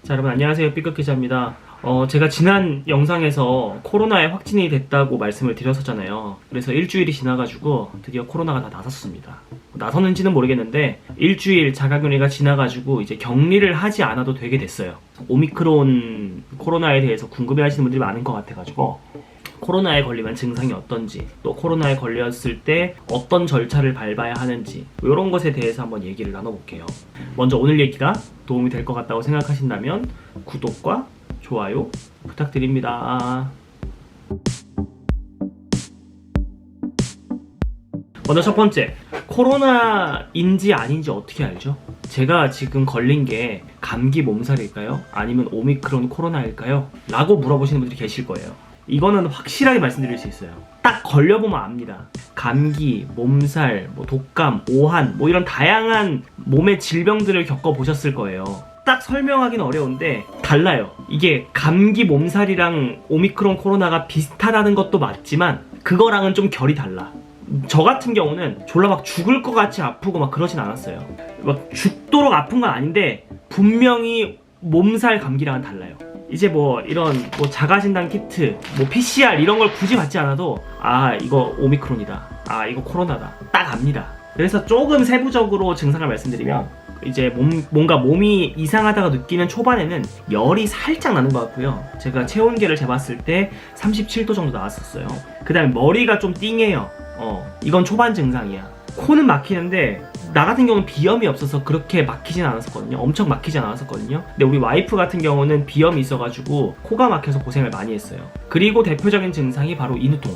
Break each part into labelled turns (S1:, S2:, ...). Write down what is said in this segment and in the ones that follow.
S1: 자, 여러분 안녕하세요. B급 기자입니다. 제가 지난 영상에서 코로나에 확진이 됐다고 말씀을 드렸었잖아요. 그래서 일주일이 지나가지고 드디어 코로나가 다 나섰습니다. 나섰는지는 모르겠는데 일주일 자가격리가 지나가지고 이제 격리를 하지 않아도 되게 됐어요. 오미크론 코로나에 대해서 궁금해하시는 분들이 많은 것 같아가지고 코로나에 걸리면 증상이 어떤지, 또 코로나에 걸렸을 때 어떤 절차를 밟아야 하는지, 이런 것에 대해서 한번 얘기를 나눠볼게요. 먼저 오늘 얘기가 도움이 될 것 같다고 생각하신다면 구독과 좋아요 부탁드립니다. 먼저 첫 번째, 코로나인지 아닌지 어떻게 알죠? 제가 지금 걸린 게 감기 몸살일까요? 아니면 오미크론 코로나일까요? 라고 물어보시는 분들이 계실 거예요. 이거는 확실하게 말씀드릴 수 있어요. 딱 걸려보면 압니다. 감기, 몸살, 독감, 오한, 이런 다양한 몸의 질병들을 겪어보셨을 거예요. 딱 설명하기는 어려운데 달라요. 이게 감기, 몸살이랑 오미크론 코로나가 비슷하다는 것도 맞지만 그거랑은 좀 결이 달라. 저 같은 경우는 졸라 막 죽을 것 같이 아프고 막 그러진 않았어요. 막 죽도록 아픈 건 아닌데 분명히 몸살 감기랑은 달라요. 이제 이런 자가진단 키트, PCR 이런 걸 굳이 받지 않아도 이거 오미크론이다, 이거 코로나다, 딱 압니다. 그래서 조금 세부적으로 증상을 말씀드리면 이제 뭔가 몸이 이상하다고 느끼는 초반에는 열이 살짝 나는 것 같고요. 제가 체온계를 재봤을 때 37도 정도 나왔었어요. 그 다음에 머리가 좀 띵해요. 이건 초반 증상이야. 코는 막히는데 나 같은 경우는 비염이 없어서 그렇게 막히진 않았었거든요. 엄청 막히진 않았었거든요. 근데 우리 와이프 같은 경우는 비염이 있어가지고 코가 막혀서 고생을 많이 했어요. 그리고 대표적인 증상이 바로 인후통.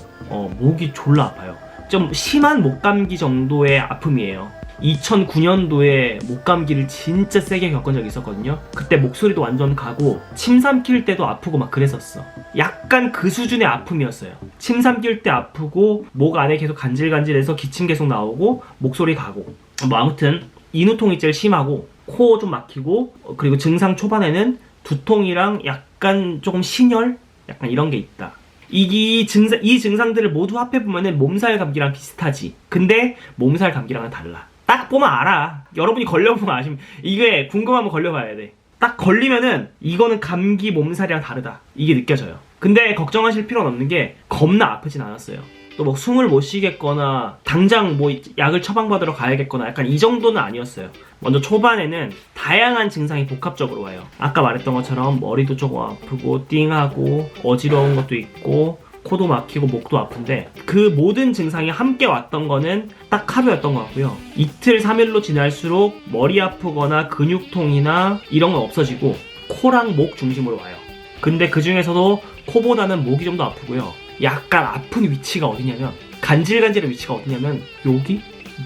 S1: 목이 졸라 아파요. 좀 심한 목감기 정도의 아픔이에요. 2009년도에 목감기를 진짜 세게 겪은 적이 있었거든요. 그때 목소리도 완전 가고 침 삼킬 때도 아프고 막 그랬었어. 약간 그 수준의 아픔이었어요. 침 삼킬 때 아프고 목 안에 계속 간질간질해서 기침 계속 나오고 목소리 가고, 아무튼 인후통이 제일 심하고 코 좀 막히고, 그리고 증상 초반에는 두통이랑 약간 조금 신열? 약간 이런 게 있다. 이 증상들을 모두 합해보면 몸살 감기랑 비슷하지. 근데 몸살 감기랑은 달라. 딱 보면 알아. 여러분이 걸려보면 아시면, 이게 궁금하면 걸려봐야 돼. 딱 걸리면은 이거는 감기 몸살이랑 다르다, 이게 느껴져요. 근데 걱정하실 필요는 없는 게 겁나 아프진 않았어요. 또 숨을 못 쉬겠거나 당장 약을 처방받으러 가야겠거나 약간 이 정도는 아니었어요. 먼저 초반에는 다양한 증상이 복합적으로 와요. 아까 말했던 것처럼 머리도 조금 아프고 띵하고 어지러운 것도 있고 코도 막히고 목도 아픈데, 그 모든 증상이 함께 왔던 거는 딱 하루였던 것 같고요. 이틀 3일로 지날수록 머리 아프거나 근육통이나 이런 건 없어지고 코랑 목 중심으로 와요. 근데 그 중에서도 코보다는 목이 좀 더 아프고요. 약간 아픈 위치가 어디냐면, 간질간질한 위치가 어디냐면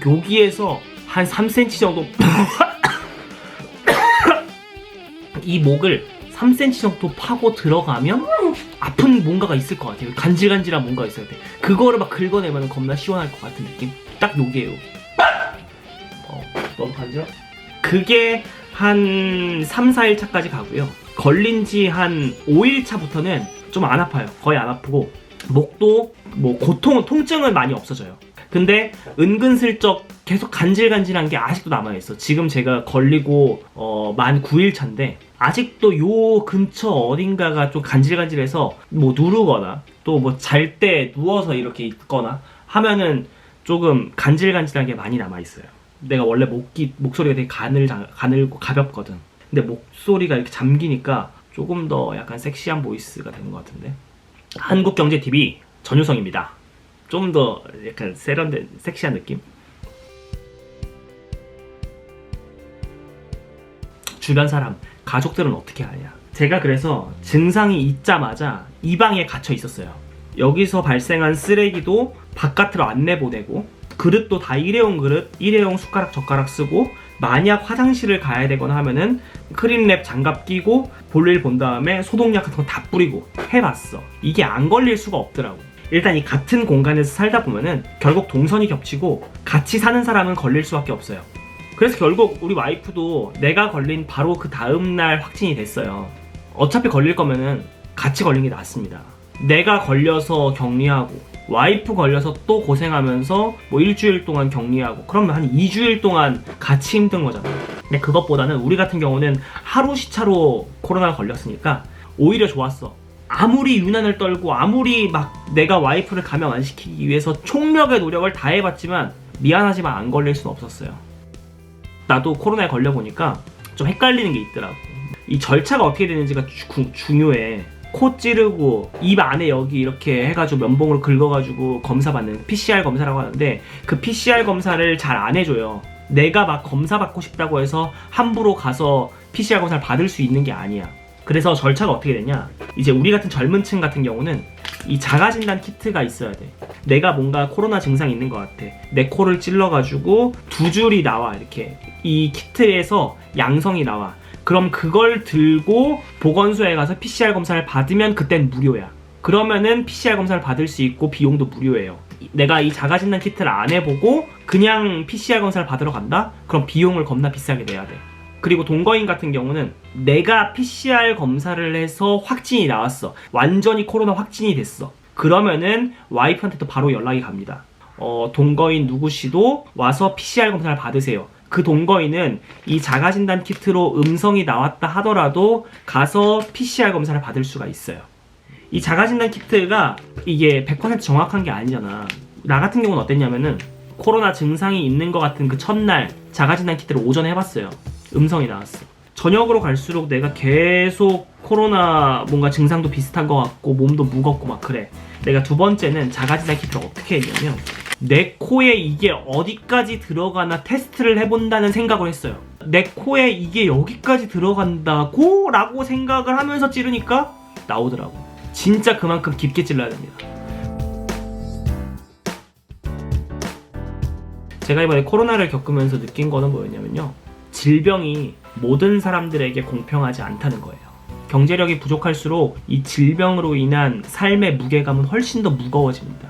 S1: 여기에서 한 3cm 정도 이 목을 3cm 정도 파고 들어가면 아픈 뭔가가 있을 것 같아요. 간질간질한 뭔가가 있어야 돼. 그거를 막 긁어내면 겁나 시원할 것 같은 느낌? 딱 요게요. 너무 간지러? 그게 한 3, 4일 차까지 가고요. 걸린 지 한 5일 차부터는 좀 안 아파요. 거의 안 아프고 목도 통증은 많이 없어져요. 근데 은근슬쩍 계속 간질간질한 게 아직도 남아있어. 지금 제가 걸리고 만 9일 차인데 아직도 요 근처 어딘가가 좀 간질간질해서 누르거나 또 잘 때 누워서 이렇게 있거나 하면은 조금 간질간질한 게 많이 남아있어요. 내가 원래 목소리가 되게 가늘고 가볍거든. 근데 목소리가 이렇게 잠기니까 조금 더 약간 섹시한 보이스가 되는 것 같은데. 한국경제TV 전유성입니다. 좀 더 약간 세련된 섹시한 느낌? 주변 사람, 가족들은 어떻게 하냐? 제가 그래서 증상이 있자마자 이 방에 갇혀 있었어요. 여기서 발생한 쓰레기도 바깥으로 안 내보내고, 그릇도 다 일회용 그릇, 일회용 숟가락 젓가락 쓰고, 만약 화장실을 가야 되거나 하면은 크림랩 장갑 끼고 볼일 본 다음에 소독약 같은 거 다 뿌리고 해봤어. 이게 안 걸릴 수가 없더라고. 일단 이 같은 공간에서 살다 보면은 결국 동선이 겹치고 같이 사는 사람은 걸릴 수밖에 없어요. 그래서 결국 우리 와이프도 내가 걸린 바로 그 다음날 확진이 됐어요. 어차피 걸릴 거면은 같이 걸린 게 낫습니다. 내가 걸려서 격리하고 와이프 걸려서 또 고생하면서 뭐 일주일 동안 격리하고 그러면 한 2주일 동안 같이 힘든 거잖아. 근데 그것보다는 우리 같은 경우는 하루 시차로 코로나가 걸렸으니까 오히려 좋았어. 아무리 유난을 떨고 아무리 막 내가 와이프를 감염 안 시키기 위해서 총력의 노력을 다 해봤지만 미안하지만 안 걸릴 수는 없었어요. 나도 코로나에 걸려보니까 좀 헷갈리는 게 있더라고. 이 절차가 어떻게 되는지가 중요해. 코 찌르고 입 안에 여기 이렇게 해가지고 면봉으로 긁어가지고 검사 받는 PCR 검사라고 하는데 그 PCR 검사를 잘 안 해줘요. 내가 막 검사 받고 싶다고 해서 함부로 가서 PCR 검사를 받을 수 있는 게 아니야. 그래서 절차가 어떻게 되냐, 이제 우리 같은 젊은 층 같은 경우는 이 자가진단 키트가 있어야 돼. 내가 뭔가 코로나 증상이 있는 것 같아. 내 코를 찔러가지고 2줄이 나와. 이렇게 이 키트에서 양성이 나와. 그럼 그걸 들고 보건소에 가서 PCR 검사를 받으면 그땐 무료야. 그러면은 PCR 검사를 받을 수 있고 비용도 무료예요. 내가 이 자가진단 키트를 안 해보고 그냥 PCR 검사를 받으러 간다? 그럼 비용을 겁나 비싸게 내야 돼. 그리고 동거인 같은 경우는 내가 PCR 검사를 해서 확진이 나왔어. 완전히 코로나 확진이 됐어. 그러면은 와이프한테도 바로 연락이 갑니다. 동거인 누구씨도 와서 PCR 검사를 받으세요. 그 동거인은 이 자가진단 키트로 음성이 나왔다 하더라도 가서 PCR 검사를 받을 수가 있어요. 이 자가진단 키트가 이게 100% 정확한 게 아니잖아. 나 같은 경우는 어땠냐면은 코로나 증상이 있는 것 같은 그 첫날 자가진단 키트를 오전에 해봤어요. 음성이 나왔어. 저녁으로 갈수록 내가 계속 코로나 뭔가 증상도 비슷한 것 같고 몸도 무겁고 막 그래. 내가 두 번째는 자가진단 키트를 어떻게 했냐면 내 코에 이게 어디까지 들어가나 테스트를 해본다는 생각을 했어요. 내 코에 이게 여기까지 들어간다고? 라고 생각을 하면서 찌르니까 나오더라고. 진짜 그만큼 깊게 찔러야 됩니다. 제가 이번에 코로나를 겪으면서 느낀 거는 뭐였냐면요, 질병이 모든 사람들에게 공평하지 않다는 거예요. 경제력이 부족할수록 이 질병으로 인한 삶의 무게감은 훨씬 더 무거워집니다.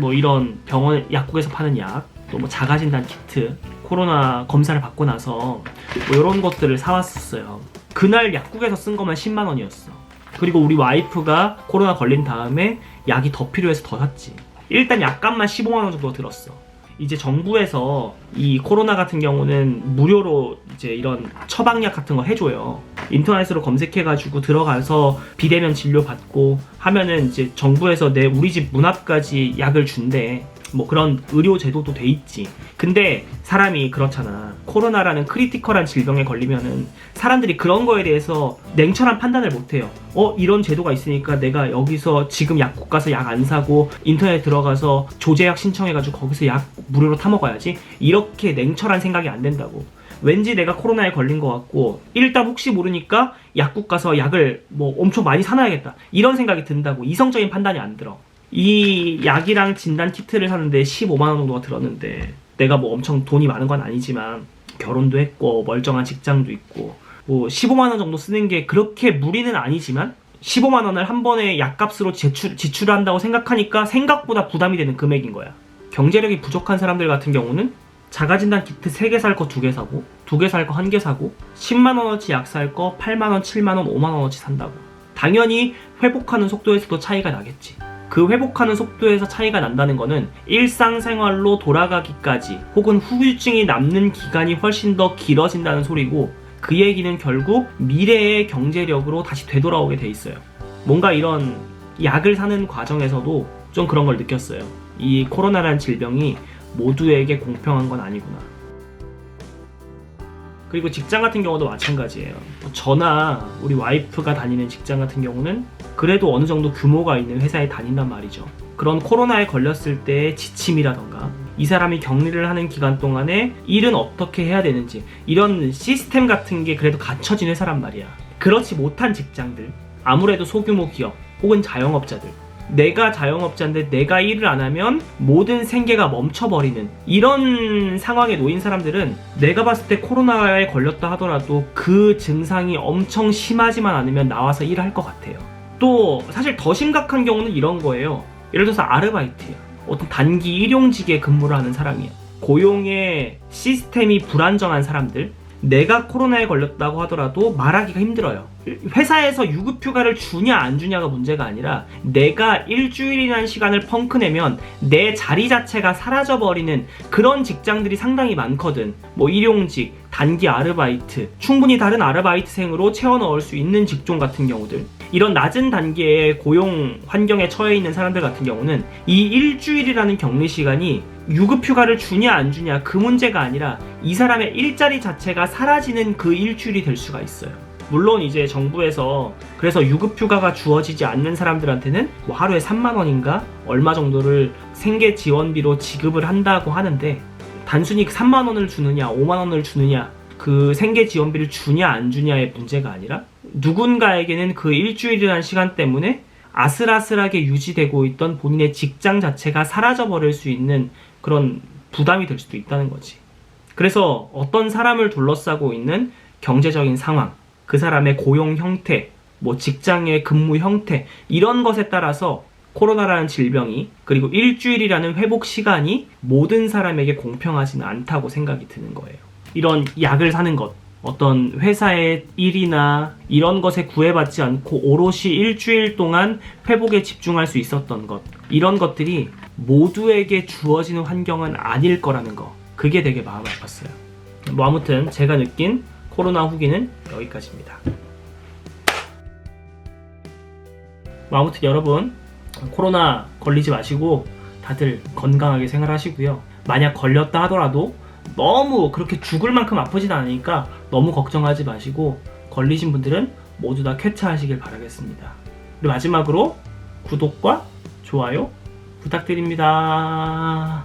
S1: 뭐 이런 병원 약국에서 파는 약, 또 뭐 자가진단 키트, 코로나 검사를 받고 나서 뭐 이런 것들을 사왔었어요. 그날 약국에서 쓴 것만 10만 원이었어. 그리고 우리 와이프가 코로나 걸린 다음에 약이 더 필요해서 더 샀지. 일단 약값만 15만 원 정도 들었어. 이제 정부에서 이 코로나 같은 경우는 무료로 이제 이런 처방약 같은 거 해줘요. 인터넷으로 검색해가지고 들어가서 비대면 진료 받고 하면은 이제 정부에서 우리 집 문 앞까지 약을 준대. 뭐 그런 의료 제도도 돼 있지. 근데 사람이 그렇잖아. 코로나라는 크리티컬한 질병에 걸리면은 사람들이 그런 거에 대해서 냉철한 판단을 못 해요. 이런 제도가 있으니까 내가 여기서 지금 약국 가서 약 안 사고 인터넷 들어가서 조제약 신청해가지고 거기서 약 무료로 타 먹어야지. 이렇게 냉철한 생각이 안 된다고. 왠지 내가 코로나에 걸린 것 같고 일단 혹시 모르니까 약국 가서 약을 뭐 엄청 많이 사놔야겠다. 이런 생각이 든다고. 이성적인 판단이 안 들어. 이 약이랑 진단 키트를 사는데 15만 원 정도가 들었는데 내가 뭐 엄청 돈이 많은 건 아니지만 결혼도 했고 멀쩡한 직장도 있고 뭐 15만 원 정도 쓰는 게 그렇게 무리는 아니지만 15만 원을 한 번에 약값으로 지출한다고 생각하니까 생각보다 부담이 되는 금액인 거야. 경제력이 부족한 사람들 같은 경우는 자가진단 키트 3개 살 거 2개 사고 2개 살 거 1개 사고 10만 원어치 약 살 거 8만 원, 7만 원, 5만 원어치 산다고. 당연히 회복하는 속도에서도 차이가 나겠지. 그 회복하는 속도에서 차이가 난다는 거는 일상생활로 돌아가기까지 혹은 후유증이 남는 기간이 훨씬 더 길어진다는 소리고, 그 얘기는 결국 미래의 경제력으로 다시 되돌아오게 돼 있어요. 뭔가 이런 약을 사는 과정에서도 좀 그런 걸 느꼈어요. 이 코로나라는 질병이 모두에게 공평한 건 아니구나. 그리고 직장 같은 경우도 마찬가지예요. 저나 우리 와이프가 다니는 직장 같은 경우는 그래도 어느 정도 규모가 있는 회사에 다닌단 말이죠. 그런 코로나에 걸렸을 때의 지침이라던가 이 사람이 격리를 하는 기간 동안에 일은 어떻게 해야 되는지 이런 시스템 같은 게 그래도 갖춰진 회사란 말이야. 그렇지 못한 직장들, 아무래도 소규모 기업 혹은 자영업자들, 내가 자영업자인데 내가 일을 안 하면 모든 생계가 멈춰버리는 이런 상황에 놓인 사람들은 내가 봤을 때 코로나에 걸렸다 하더라도 그 증상이 엄청 심하지만 않으면 나와서 일을 할 것 같아요. 또 사실 더 심각한 경우는 이런 거예요. 예를 들어서 아르바이트야. 어떤 단기 일용직에 근무를 하는 사람이야. 고용의 시스템이 불안정한 사람들, 내가 코로나에 걸렸다고 하더라도 말하기가 힘들어요. 회사에서 유급휴가를 주냐 안 주냐가 문제가 아니라 내가 일주일이라는 시간을 펑크내면 내 자리 자체가 사라져버리는 그런 직장들이 상당히 많거든. 뭐 일용직, 단기 아르바이트, 충분히 다른 아르바이트생으로 채워 넣을 수 있는 직종 같은 경우들, 이런 낮은 단계의 고용 환경에 처해 있는 사람들 같은 경우는 이 일주일이라는 격리 시간이 유급휴가를 주냐 안 주냐 그 문제가 아니라 이 사람의 일자리 자체가 사라지는 그 일주일이 될 수가 있어요. 물론 이제 정부에서 그래서 유급휴가가 주어지지 않는 사람들한테는 뭐 하루에 3만 원인가 얼마 정도를 생계 지원비로 지급을 한다고 하는데, 단순히 3만 원을 주느냐 5만 원을 주느냐 그 생계 지원비를 주냐 안 주냐의 문제가 아니라 누군가에게는 그 일주일이라는 시간 때문에 아슬아슬하게 유지되고 있던 본인의 직장 자체가 사라져버릴 수 있는 그런 부담이 될 수도 있다는 거지. 그래서 어떤 사람을 둘러싸고 있는 경제적인 상황, 그 사람의 고용 형태, 뭐 직장의 근무 형태, 이런 것에 따라서 코로나라는 질병이, 그리고 일주일이라는 회복 시간이 모든 사람에게 공평하지는 않다고 생각이 드는 거예요. 이런 약을 사는 것, 어떤 회사의 일이나 이런 것에 구애받지 않고 오롯이 일주일 동안 회복에 집중할 수 있었던 것, 이런 것들이 모두에게 주어지는 환경은 아닐 거라는 거, 그게 되게 마음 아팠어요. 뭐 아무튼 제가 느낀 코로나 후기는 여기까지입니다. 뭐 아무튼 여러분, 코로나 걸리지 마시고 다들 건강하게 생활하시고요. 만약 걸렸다 하더라도 너무 그렇게 죽을 만큼 아프진 않으니까 너무 걱정하지 마시고, 걸리신 분들은 모두 다 쾌차하시길 바라겠습니다. 그리고 마지막으로 구독과 좋아요 부탁드립니다.